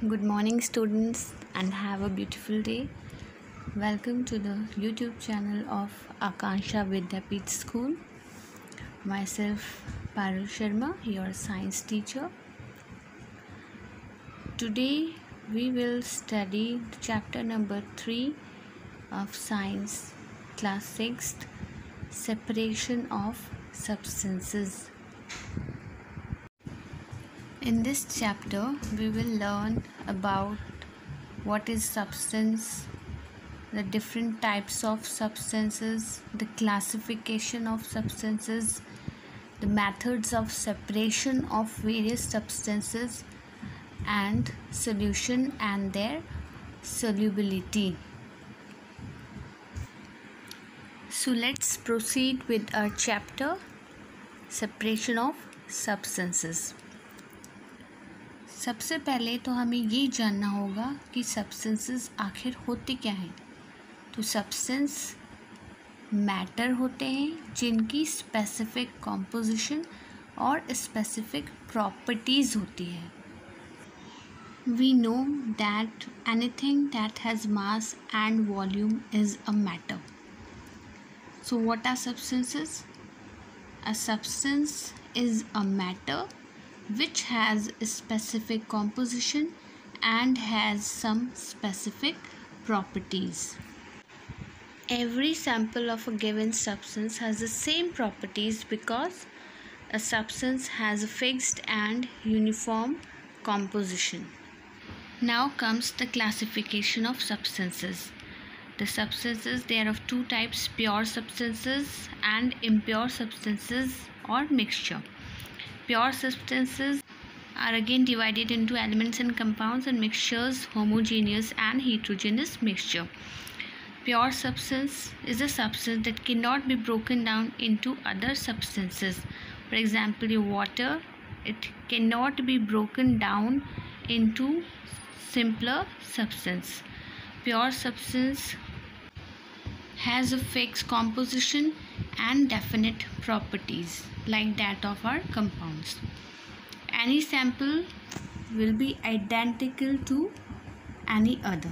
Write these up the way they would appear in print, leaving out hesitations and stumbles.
Good morning, students, and have a beautiful day. Welcome to the YouTube channel of Akansha Vidyapeeth School. Myself, Parul Sharma, your science teacher. Today, we will study chapter number 3 of Science, class 6th, Separation of Substances. In this chapter, we will learn about what is substance, the different types of substances, the classification of substances, the methods of separation of various substances, and solution and their solubility. So let's proceed with our chapter, separation of substances. सबसे पहले तो हमें ये जानना होगा कि substances आखिर होते क्या हैं। तो सब्सटेंस मैटर होते हैं जिनकी स्पेसिफिक कॉम्पोजिशन और स्पेसिफिक प्रॉपर्टीज़ होती है। We know that anything that has mass and volume is a matter. So what are substances? A substance is a matter which has a specific composition and has some specific properties. Every sample of a given substance has the same properties because a substance has a fixed and uniform composition. Now comes the classification of substances. The substances, they are of two types, pure substances and impure substances or mixture. Pure substances are again divided into elements and compounds and mixtures, homogeneous and heterogeneous mixture. Pure substance is a substance that cannot be broken down into other substances. For example, water, it cannot be broken down into simpler substance. Pure substance has a fixed composition and definite properties like that of our compounds. Any sample will be identical to any other.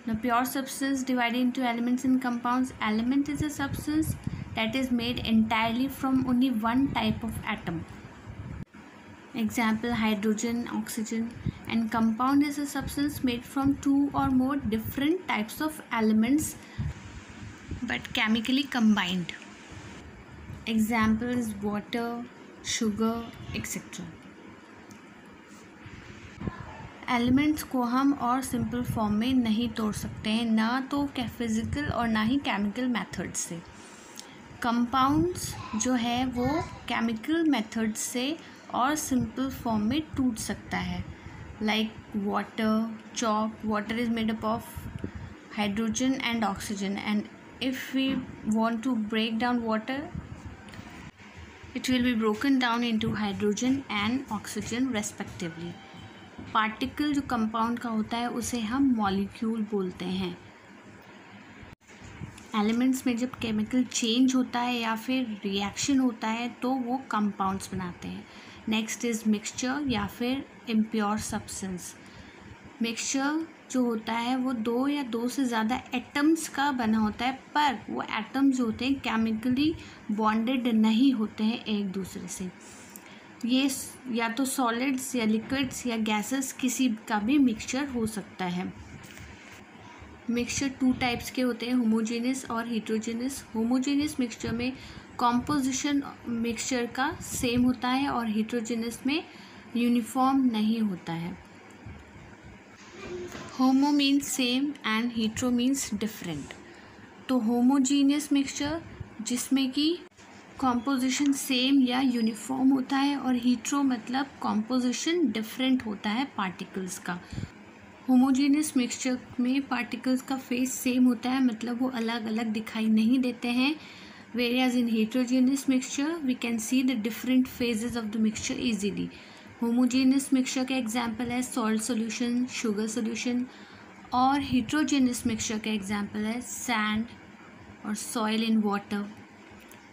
Now, pure substance divided into elements and compounds. Element is a substance that is made entirely from only one type of atom. Example, hydrogen, oxygen. And compound is a substance made from two or more different types of elements but chemically combined. Example is water, sugar, etc. Elements को हम और simple form में नहीं तोड़ सकते हैं, ना तो फिजिकल और ना ही केमिकल मेथड से। कंपाउंड्स जो है वो केमिकल मेथड से और सिंपल फॉर्म में टूट सकता है, like water, chalk. Water is made up of hydrogen and oxygen, and if we want to break down water, it will be broken down into hydrogen and oxygen respectively. Particle जो compound का होता है उसे हम molecule बोलते हैं। Elements में जब केमिकल चेंज होता है या फिर रिएक्शन होता है तो वो कंपाउंड्स बनाते हैं। नेक्स्ट इज़ मिक्सचर या फिर इम्प्योर सब्सटेंस। मिक्सचर जो होता है वो दो या दो से ज़्यादा एटम्स का बना होता है, पर वो एटम्स जो होते हैं केमिकली बॉन्डेड नहीं होते हैं एक दूसरे से। ये या तो सॉलिड्स या लिक्विड्स या गैसेस किसी का भी मिक्सचर हो सकता है। मिक्सचर टू टाइप्स के होते हैं, होमोजेनियस और हेट्रोजेनियस। होमोजेनियस मिक्सचर में कॉम्पोजिशन मिक्सचर का सेम होता है और हेट्रोजेनियस में यूनिफॉर्म नहीं होता है। होमो means same and hetero means different. तो होमोजीनियस मिक्सचर जिसमें कि कॉम्पोजिशन सेम या यूनिफॉर्म होता है, और हीट्रो मतलब कॉम्पोजिशन डिफरेंट होता है पार्टिकल्स का। होमोजेनियस मिक्सचर में पार्टिकल्स का फेस सेम होता है, मतलब वो अलग अलग दिखाई नहीं देते हैं। Various in heterogeneous mixture we can see the different phases of the mixture easily. Homogeneous mixture का एग्जाम्पल है सॉल्ट सोल्यूशन, शुगर सोल्यूशन, और हेट्रोजेनियस मिक्सचर का एग्जाम्पल है सैंड और soil in water.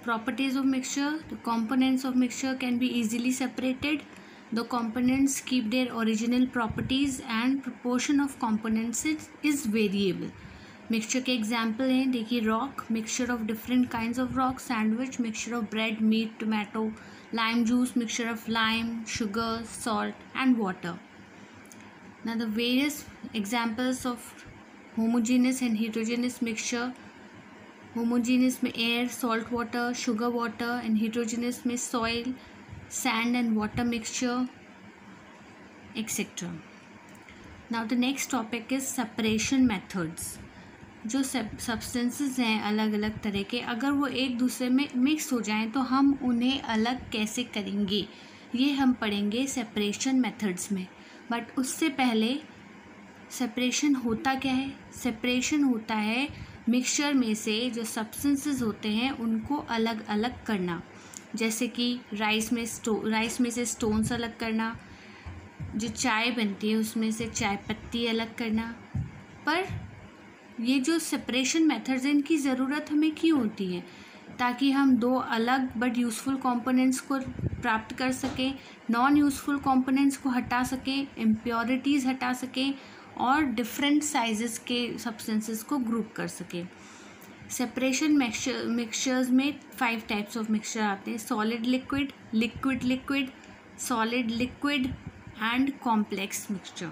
Properties of mixture: the components of mixture can be easily separated The components keep their original properties and proportion of components is variable. Mixture के example हैं, देखिए rock, mixture of different kinds of rock, sandwich, mixture of bread, meat, tomato, lime juice, mixture of lime, sugar, salt and water. Now the various examples of homogeneous and heterogeneous mixture. Homogeneous में air, salt water, sugar water, and heterogeneous में soil, sand and water mixture, etcetera. Now the next topic is separation methods. जो substances हैं अलग अलग तरह के, अगर वो एक दूसरे में मिक्स हो जाएं तो हम उन्हें अलग कैसे करेंगे, ये हम पढ़ेंगे सेपरेशन मेथड्स में. बट उससे पहले सेपरेशन होता क्या है? सेपरेशन होता है मिक्सचर में से जो सब्सटेंसेस होते हैं उनको अलग अलग करना. जैसे कि राइस में से स्टोन्स अलग करना, जो चाय बनती है उसमें से चाय पत्ती अलग करना. पर ये जो सेपरेशन मेथड्स हैं इनकी ज़रूरत हमें क्यों होती है? ताकि हम दो अलग बट यूज़फुल कंपोनेंट्स को प्राप्त कर सकें, नॉन यूज़फुल कंपोनेंट्स को हटा सकें, इम्प्योरिटीज़ हटा सकें और डिफरेंट साइजेस के सब्सटेंसेस को ग्रुप कर सकें. सेपरेशन मिक्सचर्स में 5 टाइप्स ऑफ मिक्सचर आते हैं: solid liquid, liquid liquid, solid liquid and complex mixture.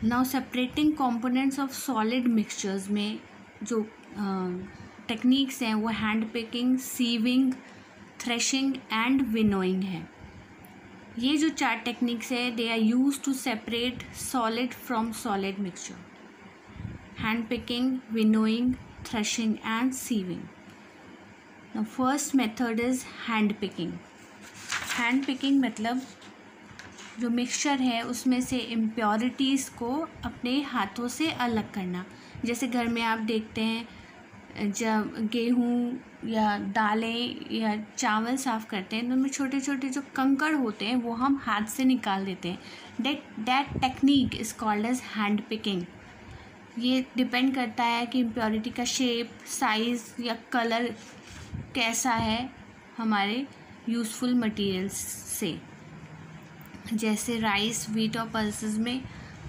Now separating components of solid mixtures में जो टेक्निक्स हैं वो hand picking, sieving, threshing and winnowing है. ये जो 4 टेक्निक्स है they are use to separate solid from solid mixture: hand picking, winnowing, threshing and sieving. The first method is hand picking. Hand picking मतलब जो mixture है उसमें से impurities को अपने हाथों से अलग करना. जैसे घर में आप देखते हैं जब गेहूँ या दालें या चावल साफ़ करते हैं तो उनमें छोटे छोटे जो कंकड़ होते हैं वो हम हाथ से निकाल देते हैं. That technique is called as hand picking. ये डिपेंड करता है कि इम्प्योरिटी का शेप, साइज़ या कलर कैसा है हमारे यूज़फुल मटेरियल्स से. जैसे राइस, व्हीट और पल्सेस में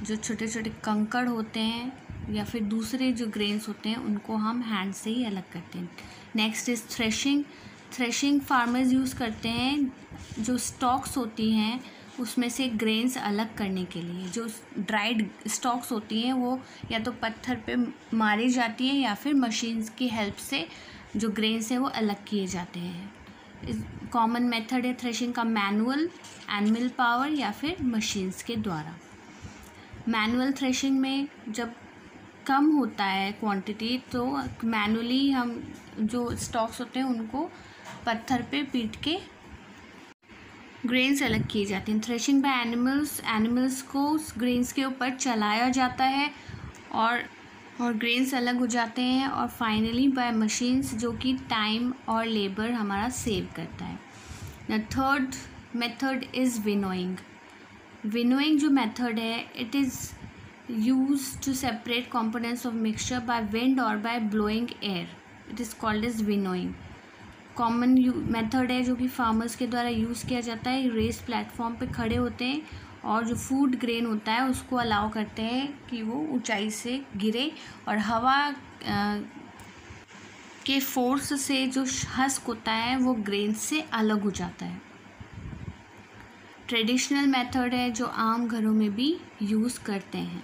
जो छोटे छोटे कंकड़ होते हैं या फिर दूसरे जो ग्रेन्स होते हैं उनको हम हैंड से ही अलग करते हैं. Next is threshing. Threshing farmers use करते हैं जो स्टॉक्स होती हैं उसमें से ग्रेन्स अलग करने के लिए. जो ड्राइड स्टॉक्स होती हैं वो या तो पत्थर पे मारी जाती हैं या फिर मशीन्स की हेल्प से जो ग्रेन्स हैं वो अलग किए जाते हैं. कॉमन मेथड है थ्रेशिंग का मैनुअल, एनिमल पावर या फिर मशीन्स के द्वारा. मैनुअल थ्रेशिंग में जब कम होता है क्वांटिटी तो मैनुअली हम जो स्टॉक्स होते हैं उनको पत्थर पे पीट के ग्रेन्स अलग किए जाते हैं. थ्रेशिंग बाय एनिमल्स को ग्रेन्स के ऊपर चलाया जाता है और ग्रेन्स अलग हो जाते हैं. और फाइनली बाय मशीन्स जो कि टाइम और लेबर हमारा सेव करता है. The third method is winnowing. Winnowing जो मेथड है it is used to separate components of mixture by wind or by blowing air. It is called as winnowing. Common method है जो कि farmers के द्वारा यूज़ किया जाता है. रेस प्लेटफॉर्म पे खड़े होते हैं और जो फूड ग्रेन होता है उसको अलाउ करते हैं कि वो ऊंचाई से गिरे और हवा के फोर्स से जो हस्क होता है वो ग्रेन से अलग हो जाता है. ट्रेडिशनल मेथड है जो आम घरों में भी यूज़ करते हैं.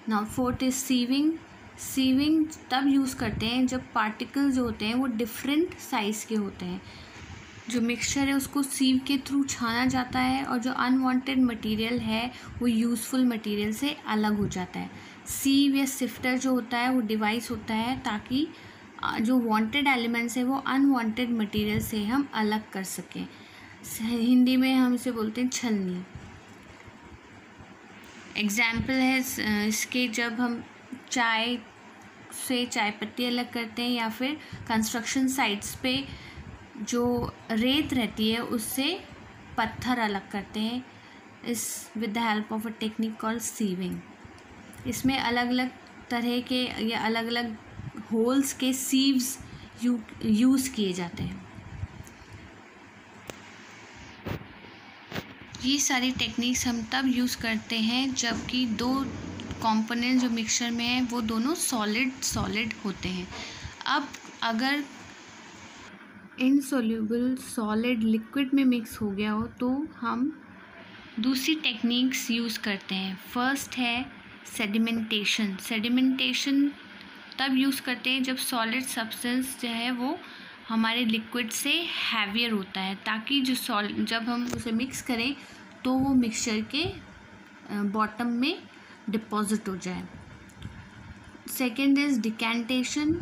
Now fourth is sieving. Sieving तब यूज़ करते हैं जब पार्टिकल्स जो होते हैं वो डिफरेंट साइज़ के होते हैं. जो मिक्सचर है उसको सीव के थ्रू छाना जाता है और जो अनवांटेड मटेरियल है वो यूज़फुल मटेरियल से अलग हो जाता है. सीव या सिफ्टर जो होता है वो डिवाइस होता है ताकि जो वांटेड एलिमेंट्स है वो अनवांटेड मटेरियल से हम अलग कर सकें. हिंदी में हम इसे बोलते हैं छलनी. एग्जाम्पल है इसके जब हम चाय से चाय पत्ती अलग करते हैं या फिर कंस्ट्रक्शन साइट्स पे जो रेत रहती है उससे पत्थर अलग करते हैं इस with the help of a technique called sieving. इसमें अलग अलग तरह के या अलग अलग होल्स के सीव्स यूज़ किए जाते हैं. ये सारी टेक्निक्स हम तब यूज़ करते हैं जबकि दो कंपोनेंट जो मिक्सचर में है वो दोनों सॉलिड होते हैं। अब अगर इनसॉल्यूबल सॉलिड लिक्विड में मिक्स हो गया हो तो हम दूसरी टेक्निक्स यूज़ करते हैं। फर्स्ट है सेडिमेंटेशन। सेडिमेंटेशन तब यूज़ करते हैं जब सॉलिड सब्सटेंस जो है वो हमारे लिक्विड से हैवियर होता है, ताकि जब हम उसे मिक्स करें तो वो मिक्सचर के बॉटम में डिपॉजिट हो जाए। Second is decantation.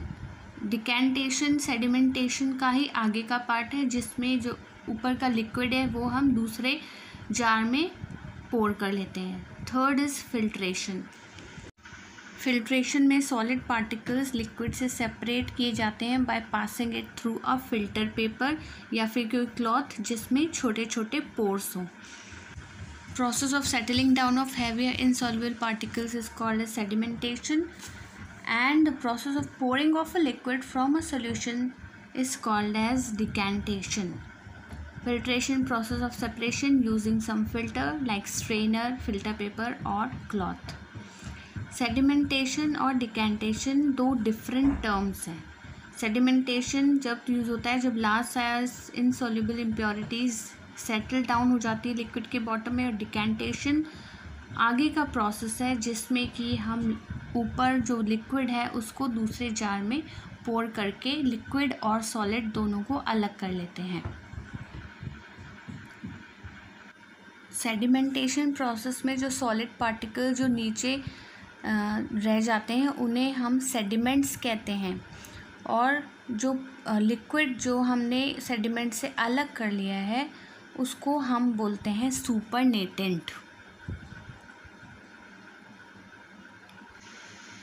Decantation sedimentation का ही आगे का पार्ट है, जिसमें जो ऊपर का लिक्विड है वो हम दूसरे जार में पोर कर लेते हैं। Third is filtration. फिल्ट्रेशन में सॉलिड पार्टिकल्स लिक्विड से सेपरेट किए जाते हैं by passing it through a filter paper या फिर कोई क्लॉथ जिसमें छोटे छोटे पोर्स हों। Process of settling down of heavier insoluble particles is called as sedimentation and the process of pouring off a liquid from a solution is called as decantation. Filtration process of separation using some filter like strainer, filter paper or cloth. Sedimentation और decantation दो different terms हैं। Sedimentation जब use होता है जब large size insoluble impurities settle down हो जाती है लिक्विड के बॉटम में, और decantation आगे का प्रोसेस है जिसमें कि हम ऊपर जो लिक्विड है उसको दूसरे जार में पोर करके लिक्विड और सॉलिड दोनों को अलग कर लेते हैं। सेडिमेंटेशन प्रोसेस में जो सॉलिड पार्टिकल जो नीचे रह जाते हैं उन्हें हम सेडिमेंट्स कहते हैं, और जो लिक्विड जो हमने सेडिमेंट से अलग कर लिया है उसको हम बोलते हैं सुपरनेटेंट।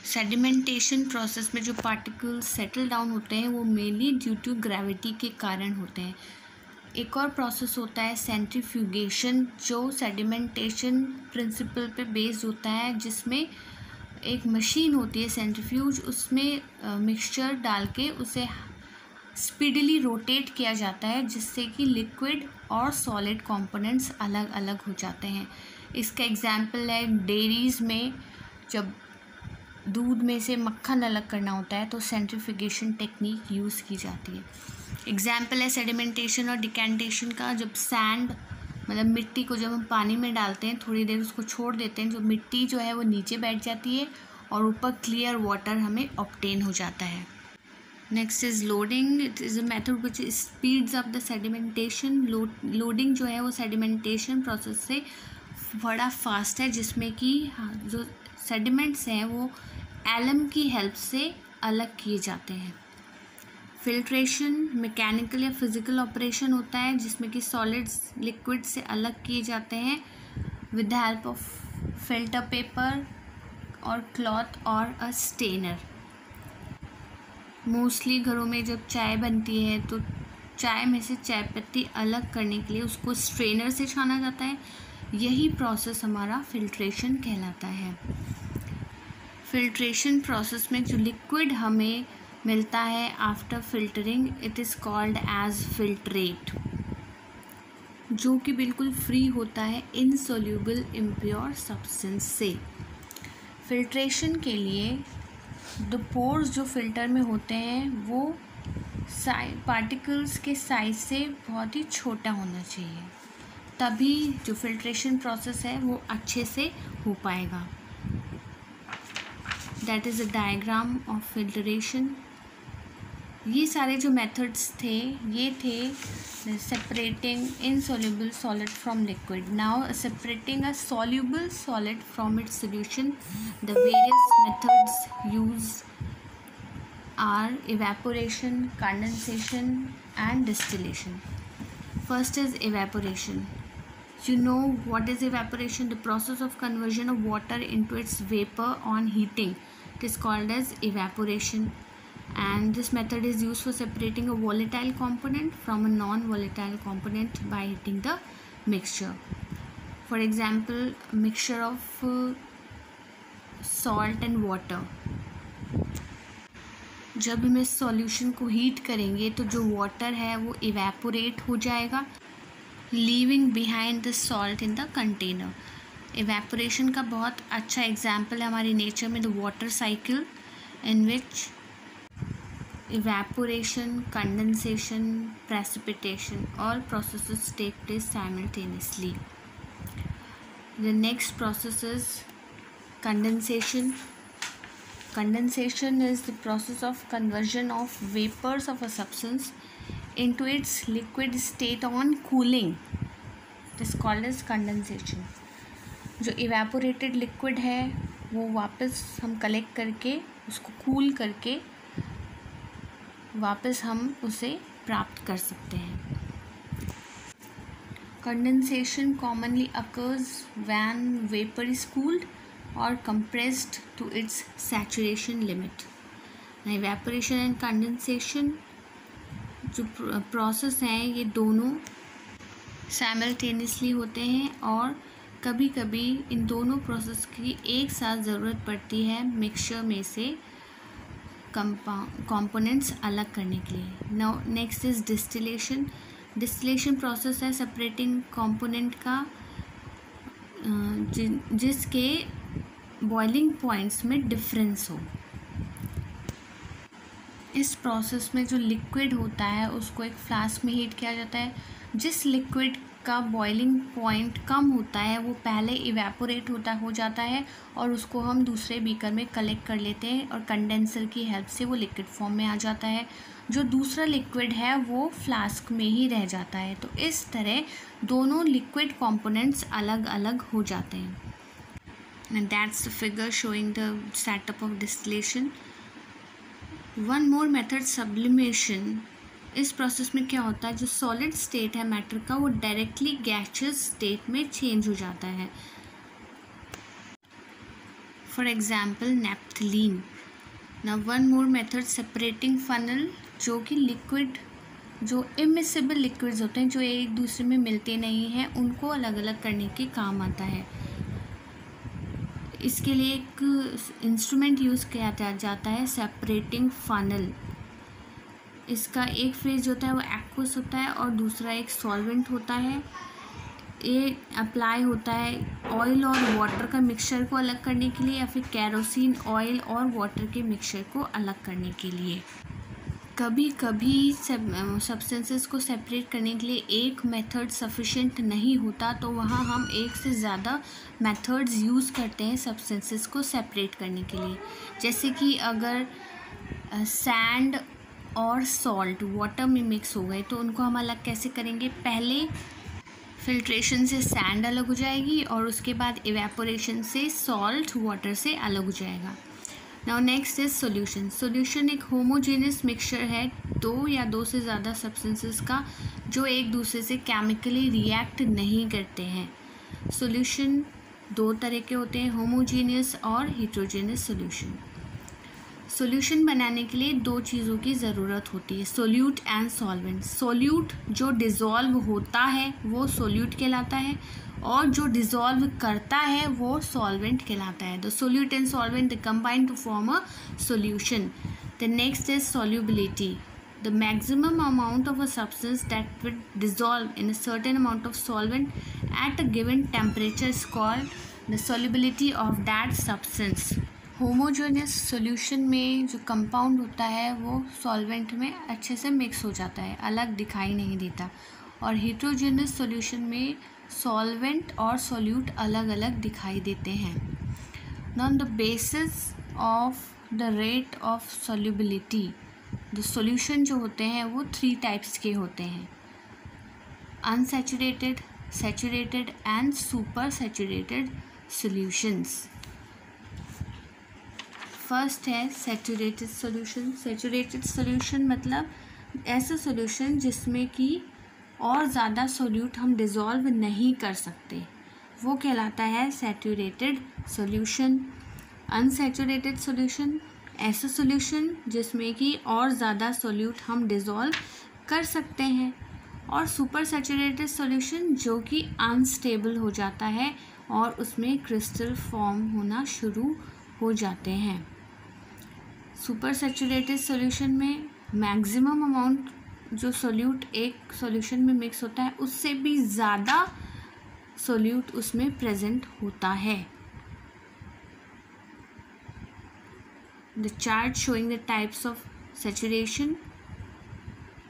सेडिमेंटेशन प्रोसेस में जो पार्टिकल्स सेटल डाउन होते हैं वो मेनली ड्यू टू ग्रेविटी के कारण होते हैं। एक और प्रोसेस होता है सेंट्रीफ्यूगेशन, जो सेडिमेंटेशन प्रिंसिपल पे बेस्ड होता है, जिसमें एक मशीन होती है सेंट्रीफ्यूज, उसमें मिक्सचर डाल के उसे स्पीडली रोटेट किया जाता है जिससे कि लिक्विड और सॉलिड कंपोनेंट्स अलग अलग हो जाते हैं। इसका एग्जांपल है डेयरीज़ में जब दूध में से मक्खन अलग करना होता है तो सेंट्रीफ्यूगेशन टेक्निक यूज़ की जाती है। एग्जाम्पल है सेडिमेंटेशन और डिकेंटेशन का, जब सैंड मतलब मिट्टी को जब हम पानी में डालते हैं थोड़ी देर उसको छोड़ देते हैं, जो मिट्टी जो है वो नीचे बैठ जाती है और ऊपर क्लियर वाटर हमें ऑब्टेन हो जाता है। Next is loading. It is a method which speeds up the sedimentation. Loading जो है वो सेडिमेंटेशन प्रोसेस से बड़ा फास्ट है, जिसमें कि जो सेडिमेंट्स हैं वो एलम की हेल्प से अलग किए जाते हैं। फिल्ट्रेशन मैकेनिकल या फिज़िकल ऑपरेशन होता है जिसमें कि सॉलिड्स लिक्विड से अलग किए जाते हैं with the help of filter paper और क्लॉथ और अ स्टेनर। मोस्टली घरों में जब चाय बनती है तो चाय में से चाय पत्ती अलग करने के लिए उसको स्ट्रेनर से छाना जाता है। यही प्रोसेस हमारा फिल्ट्रेशन कहलाता है। फिल्ट्रेशन प्रोसेस में जो लिक्विड हमें मिलता है after filtering, it is called as filtrate, जो कि बिल्कुल फ्री होता है इनसॉल्यूबल इम्प्योर सब्सटेंस से। फिल्ट्रेशन के लिए द पोर्स जो फिल्टर में होते हैं वो पार्टिकल्स के साइज से बहुत ही छोटा होना चाहिए, तभी जो फिल्ट्रेशन प्रोसेस है वो अच्छे से हो पाएगा। That is a diagram of filtration. ये सारे जो मेथड्स थे ये थे separating insoluble solid from liquid. Now separating a soluble solid from its solution, the various methods used are evaporation, condensation and distillation. First is evaporation. You know what is evaporation? The process of conversion of water into its vapor on heating. It is called as evaporation, and this method is used for separating a volatile component from a non-volatile component by heating the mixture. For example, mixture of salt and water. जब हम इस solution को heat करेंगे तो जो water है वो evaporate हो जाएगा, leaving behind the salt in the container. Evaporation का बहुत अच्छा एग्जाम्पल है हमारी नेचर में the water cycle, in which evaporation, condensation, precipitation, all processes take place simultaneously. The next process is condensation. Condensation is the process of conversion of vapors of a substance into its liquid state on cooling. It is called as condensation. जो evaporated liquid है वो वापस हम collect करके उसको cool करके वापस हम उसे प्राप्त कर सकते हैं। Condensation commonly occurs when vapour is cooled और compressed to its saturation limit. Evaporation and condensation जो प्रोसेस हैं ये दोनों साइमल्टेनियसली होते हैं और कभी कभी इन दोनों प्रोसेस की एक साथ ज़रूरत पड़ती है मिक्सचर में से कंपोनेंट्स अलग करने के लिए। Now next is distillation. Distillation process है सेपरेटिंग कंपोनेंट का जिसके बॉइलिंग पॉइंट्स में डिफरेंस हो। इस प्रोसेस में जो लिक्विड होता है उसको एक फ्लास्क में हीट किया जाता है। जिस लिक्विड का बॉइलिंग पॉइंट कम होता है वो पहले इवेपोरेट हो जाता है और उसको हम दूसरे बीकर में कलेक्ट कर लेते हैं और कंडेंसर की हेल्प से वो लिक्विड फॉर्म में आ जाता है। जो दूसरा लिक्विड है वो फ्लास्क में ही रह जाता है। तो इस तरह दोनों लिक्विड कंपोनेंट्स अलग अलग हो जाते हैं। And that's the figure showing the setup of distillation. One more method sublimation. इस प्रोसेस में क्या होता है जो सॉलिड स्टेट है मैटर का वो डायरेक्टली गैसियस स्टेट में चेंज हो जाता है। For example naphthalene. ना one more method separating funnel, जो कि लिक्विड जो इमिसिबल लिक्विड्स होते हैं जो एक दूसरे में मिलते नहीं हैं उनको अलग अलग करने के काम आता है। इसके लिए एक इंस्ट्रूमेंट यूज़ किया जाता है सेपरेटिंग फनल। इसका एक फेज होता है वो एक्वस होता है और दूसरा एक सॉल्वेंट होता है। ये अप्लाई होता है ऑयल और वाटर का मिक्सचर को अलग करने के लिए या फिर केरोसिन ऑयल और वाटर के मिक्सचर को अलग करने के लिए। कभी कभी सब्सटेंसेस को सेपरेट करने के लिए एक मेथड सफिशिएंट नहीं होता तो वहाँ हम एक से ज़्यादा मेथड्स यूज़ करते हैं सब्सटेंसेस को सेपरेट करने के लिए। जैसे कि अगर सैंड और सॉल्ट वाटर में मिक्स हो गए तो उनको हम अलग कैसे करेंगे। पहले फिल्ट्रेशन से सैंड अलग हो जाएगी और उसके बाद इवेपोरेशन से सॉल्ट वाटर से अलग हो जाएगा। Now next is solution. Solution एक होमोजेनियस मिक्सचर है दो या दो से ज़्यादा सब्सटेंसेस का जो एक दूसरे से केमिकली रिएक्ट नहीं करते हैं। सॉल्यूशन दो तरह के होते हैं, होमोजेनियस और हेटेरोजेनियस सॉल्यूशन। सॉल्यूशन बनाने के लिए दो चीज़ों की ज़रूरत होती है, सोल्यूट एंड सॉल्वेंट। सोल्यूट जो डिज़ोल्व होता है वो सोल्यूट कहलाता है और जो डिज़ोल्व करता है वो सॉल्वेंट कहलाता है। The solute and solvent combine to form a solution. The next is solubility. The maximum amount of a substance that would dissolve in a certain amount of solvent at a given temperature is called the solubility of that substance. Homogeneous solution में जो compound होता है वो solvent में अच्छे से mix हो जाता है, अलग दिखाई नहीं देता। और हेटेरोजेनियस सॉल्यूशन में सॉल्वेंट और सॉल्यूट अलग अलग दिखाई देते हैं। On the basis of the rate of solubility, the solution जो होते हैं वो 3 टाइप्स के होते हैं, unsaturated, saturated and super saturated solutions. First है सैचुरेटेड सॉल्यूशन। सैचुरेटेड सॉल्यूशन मतलब ऐसा सॉल्यूशन जिसमें कि और ज़्यादा सॉल्यूट हम डिज़ोल्व नहीं कर सकते, वो कहलाता है सैचुरेटेड सॉल्यूशन। अनसैचुरेटेड सॉल्यूशन ऐसा सॉल्यूशन जिसमें कि और ज़्यादा सॉल्यूट हम डिज़ोल्व कर सकते हैं। और सुपर सैचुरेटेड सॉल्यूशन जो कि अनस्टेबल हो जाता है और उसमें क्रिस्टल फॉर्म होना शुरू हो जाते हैं। सुपर सैचुरेटेड सॉल्यूशन में मैक्सिमम अमाउंट जो सोल्यूट एक सॉल्यूशन में मिक्स होता है उससे भी ज़्यादा सोल्यूट उसमें प्रेजेंट होता है. The chart showing the types of saturation.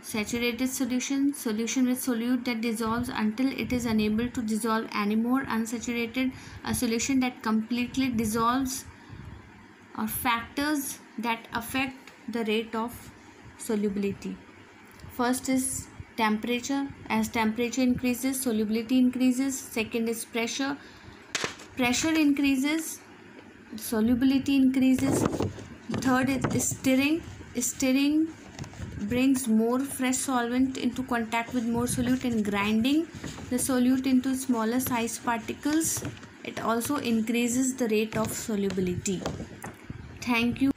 Saturated solution with solute that dissolves until it is unable to dissolve anymore. Unsaturated, a solution that completely dissolves, or factors that affect the rate of solubility. First is temperature. As temperature increases, solubility increases. Second is pressure. Pressure increases, solubility increases. Third is stirring. Stirring brings more fresh solvent into contact with more solute and grinding the solute into smaller size particles. It also increases the rate of solubility. Thank you.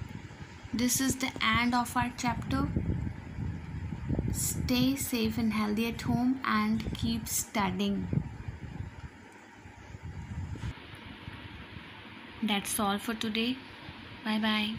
This is the end of our chapter. Stay safe and healthy at home and keep studying. That's all for today. Bye bye.